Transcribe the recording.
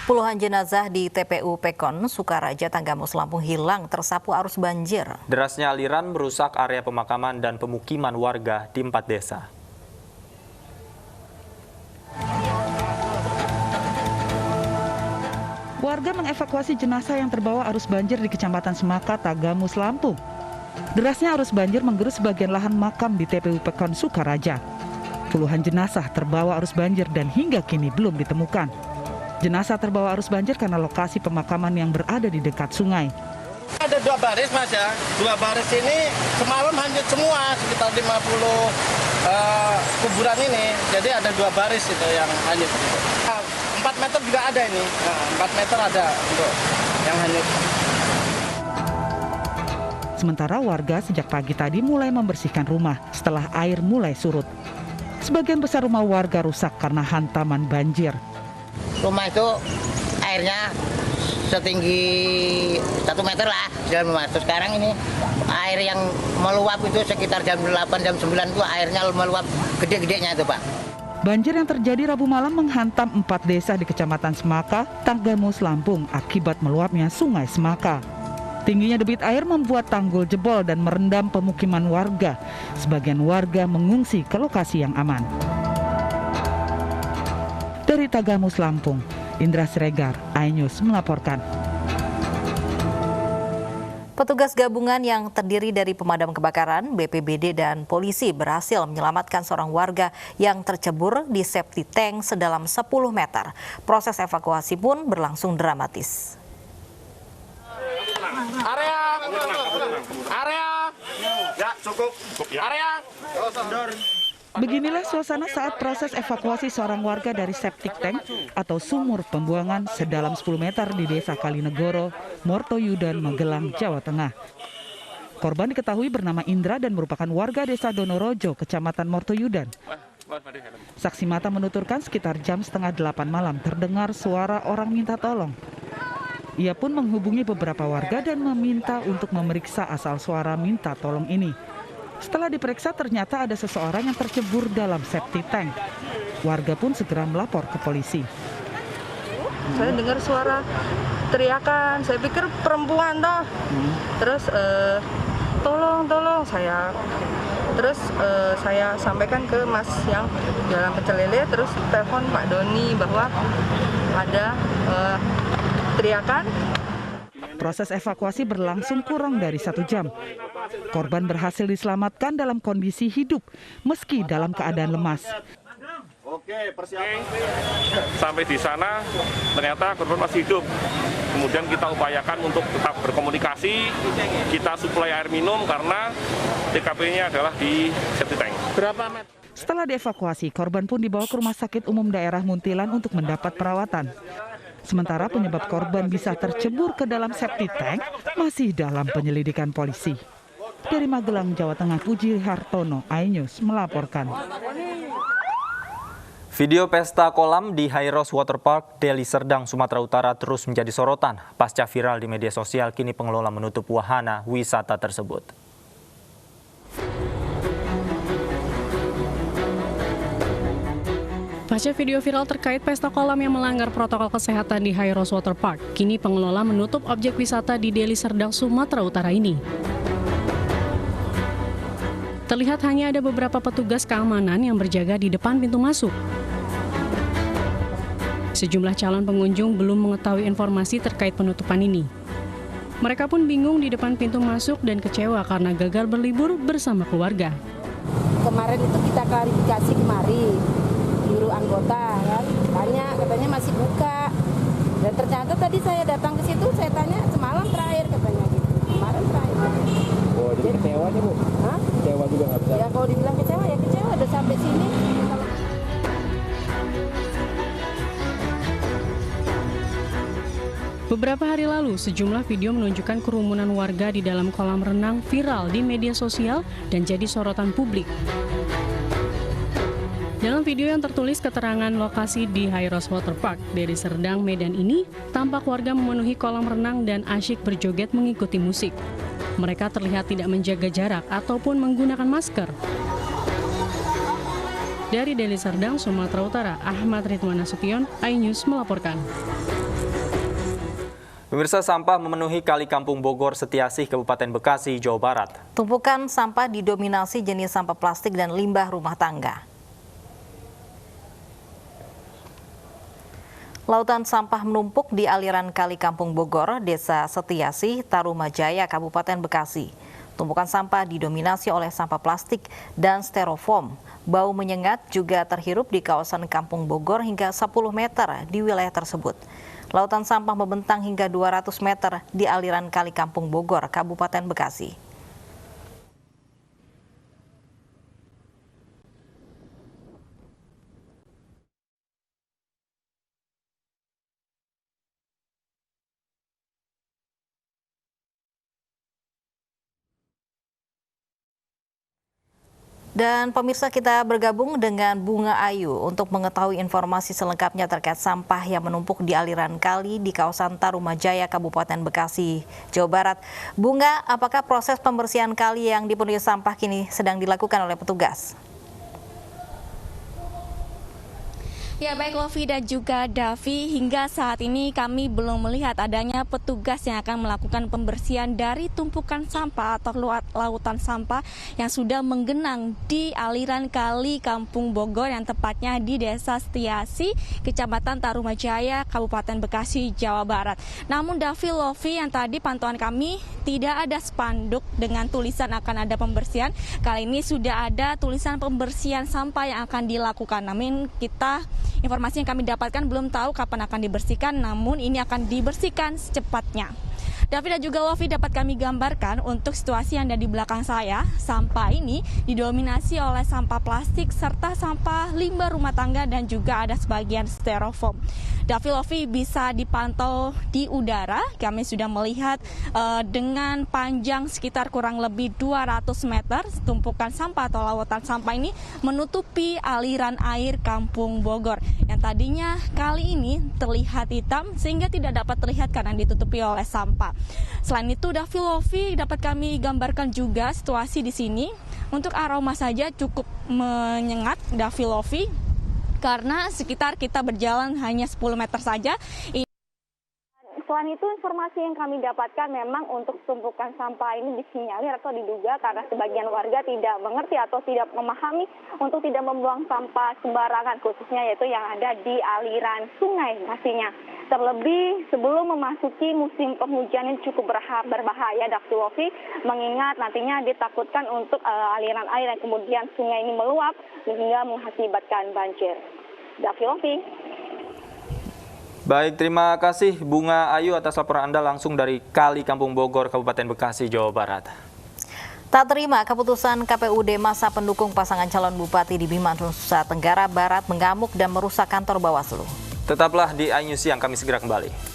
Puluhan jenazah di TPU Pekon, Sukaraja, Tanggamus, Lampung hilang tersapu arus banjir. Derasnya aliran merusak area pemakaman dan pemukiman warga di 4 desa. Warga mengevakuasi jenazah yang terbawa arus banjir di Kecamatan Semaka, Tanggamus, Lampung. Derasnya arus banjir menggerus sebagian lahan makam di TPU Pekon, Sukaraja. Puluhan jenazah terbawa arus banjir dan hingga kini belum ditemukan. Jenazah terbawa arus banjir karena lokasi pemakaman yang berada di dekat sungai. Ada 2 baris Mas ya, 2 baris ini semalam hanyut semua, sekitar 50 kuburan ini. Jadi ada 2 baris itu yang hanyut. 4 meter juga ada ini, 4 meter ada untuk yang hanyut. Sementara warga sejak pagi tadi mulai membersihkan rumah setelah air mulai surut. Sebagian besar rumah warga rusak karena hantaman banjir. Rumah itu airnya setinggi 1 meter lah, jalan masuk. Sekarang ini air yang meluap itu sekitar jam 8, jam 9 itu airnya meluap gede-gedenya itu Pak. Banjir yang terjadi Rabu malam menghantam 4 desa di Kecamatan Semaka, Tanggamus, Lampung akibat meluapnya Sungai Semaka. Tingginya debit air membuat tanggul jebol dan merendam pemukiman warga. Sebagian warga mengungsi ke lokasi yang aman. Dari Tanggamus, Lampung, Indra Siregar, iNews melaporkan. Petugas gabungan yang terdiri dari pemadam kebakaran, BPBD, dan polisi berhasil menyelamatkan seorang warga yang tercebur di septic tank sedalam 10 meter. Proses evakuasi pun berlangsung dramatis. Beginilah suasana saat proses evakuasi seorang warga dari septic tank atau sumur pembuangan sedalam 10 meter di Desa Kalinegoro, Mortoyudan, Magelang, Jawa Tengah. Korban diketahui bernama Indra dan merupakan warga Desa Donorojo, Kecamatan Mortoyudan. Saksi mata menuturkan sekitar jam setengah 8 malam terdengar suara orang minta tolong. Ia pun menghubungi beberapa warga dan meminta untuk memeriksa asal suara minta tolong ini. Setelah diperiksa ternyata ada seseorang yang tercebur dalam septic tank. Warga pun segera melapor ke polisi. Saya dengar suara teriakan, saya pikir perempuan toh. Terus tolong saya. Terus saya sampaikan ke Mas yang jalan pecel lele, terus telepon Pak Doni bahwa ada teriakan. Proses evakuasi berlangsung kurang dari 1 jam. Korban berhasil diselamatkan dalam kondisi hidup, meski dalam keadaan lemas. Oke, persiapan. Sampai di sana, ternyata korban masih hidup. Kemudian kita upayakan untuk tetap berkomunikasi, kita suplai air minum karena TKP-nya adalah di septic tank. Berapa meter? Setelah dievakuasi, korban pun dibawa ke Rumah Sakit Umum Daerah Muntilan untuk mendapat perawatan. Sementara penyebab korban bisa tercebur ke dalam septic tank masih dalam penyelidikan polisi. Dari Magelang, Jawa Tengah, Puji Hartono, iNews melaporkan. Video pesta kolam di Hairos Waterpark, Deli Serdang, Sumatera Utara terus menjadi sorotan. Pasca viral di media sosial, kini pengelola menutup wahana wisata tersebut. Pasca video viral terkait pesta kolam yang melanggar protokol kesehatan di Hairos Waterpark, kini pengelola menutup objek wisata di Deli Serdang, Sumatera Utara ini. Terlihat hanya ada beberapa petugas keamanan yang berjaga di depan pintu masuk. Sejumlah calon pengunjung belum mengetahui informasi terkait penutupan ini. Mereka pun bingung di depan pintu masuk dan kecewa karena gagal berlibur bersama keluarga. Kemarin itu kita klarifikasi kemari, juru anggota kan, katanya masih buka. Dan ternyata tadi saya datang ke situ, saya tanya semalam terakhir katanya gitu. Kemarin terakhir. Oh, jadi kecewa nih Bu? Hah? Kecewa juga nggak bisa? Ya kalau dibilang kecewa, ya kecewa udah sampai sini. Beberapa hari lalu, sejumlah video menunjukkan kerumunan warga di dalam kolam renang viral di media sosial dan jadi sorotan publik. Dalam video yang tertulis keterangan lokasi di Hairos Waterpark, Deli Serdang, Medan ini, tampak warga memenuhi kolam renang dan asyik berjoget mengikuti musik. Mereka terlihat tidak menjaga jarak ataupun menggunakan masker. Dari Deli Serdang, Sumatera Utara, Ahmad Ridwan Nasution, iNews melaporkan. Pemirsa, sampah memenuhi Kali Kampung Bogor Setiasih, Kabupaten Bekasi, Jawa Barat. Tumpukan sampah didominasi jenis sampah plastik dan limbah rumah tangga. Lautan sampah menumpuk di aliran Kali Kampung Bogor, Desa Setiasih, Tarumajaya, Kabupaten Bekasi. Tumpukan sampah didominasi oleh sampah plastik dan styrofoam. Bau menyengat juga terhirup di kawasan Kampung Bogor hingga 10 meter di wilayah tersebut. Lautan sampah membentang hingga 200 meter di aliran Kali Kampung Bogor, Kabupaten Bekasi. Dan pemirsa, kita bergabung dengan Bunga Ayu untuk mengetahui informasi selengkapnya terkait sampah yang menumpuk di aliran kali di kawasan Tarumajaya, Kabupaten Bekasi, Jawa Barat. Bunga, apakah proses pembersihan kali yang dipenuhi sampah kini sedang dilakukan oleh petugas? Ya, baik Lofi dan juga Davi, hingga saat ini kami belum melihat adanya petugas yang akan melakukan pembersihan dari tumpukan sampah atau lautan sampah yang sudah menggenang di aliran Kali Kampung Bogor yang tepatnya di Desa Setiasih, Kecamatan Tarumajaya, Kabupaten Bekasi, Jawa Barat. Namun Davi, Lofi, yang tadi pantauan kami tidak ada spanduk dengan tulisan akan ada pembersihan. Kali ini sudah ada tulisan pembersihan sampah yang akan dilakukan. Namun informasi yang kami dapatkan belum tahu kapan akan dibersihkan, namun ini akan dibersihkan secepatnya. David dan juga Lofi, dapat kami gambarkan untuk situasi yang ada di belakang saya. Sampah ini didominasi oleh sampah plastik serta sampah limbah rumah tangga dan juga ada sebagian styrofoam. David, Lofi, bisa dipantau di udara. Kami sudah melihat dengan panjang sekitar kurang lebih 200 meter tumpukan sampah atau lautan sampah ini menutupi aliran air Kampung Bogor yang tadinya kali ini terlihat hitam sehingga tidak dapat terlihat karena ditutupi oleh sampah. Selain itu, Davi, Lofi, dapat kami gambarkan juga situasi di sini. Untuk aroma saja cukup menyengat, Davi, Lofi, karena sekitar kita berjalan hanya 10 meter saja. Selain itu, informasi yang kami dapatkan memang untuk tumpukan sampah ini disinyalir atau diduga karena sebagian warga tidak mengerti atau tidak memahami untuk tidak membuang sampah sembarangan, khususnya yaitu yang ada di aliran sungai pastinya. Terlebih sebelum memasuki musim penghujan yang cukup berbahaya, Daktilovi, mengingat nantinya ditakutkan untuk aliran air yang kemudian sungai ini meluap sehingga mengakibatkan banjir. Daktilovi. Baik, terima kasih Bunga Ayu atas laporan Anda langsung dari Kali Kampung Bogor, Kabupaten Bekasi, Jawa Barat. Tak terima keputusan KPUD, masa pendukung pasangan calon bupati di Bima, Nusa Tenggara Barat mengamuk dan merusak kantor Bawaslu. Tetaplah di iNews Siang, kami segera kembali.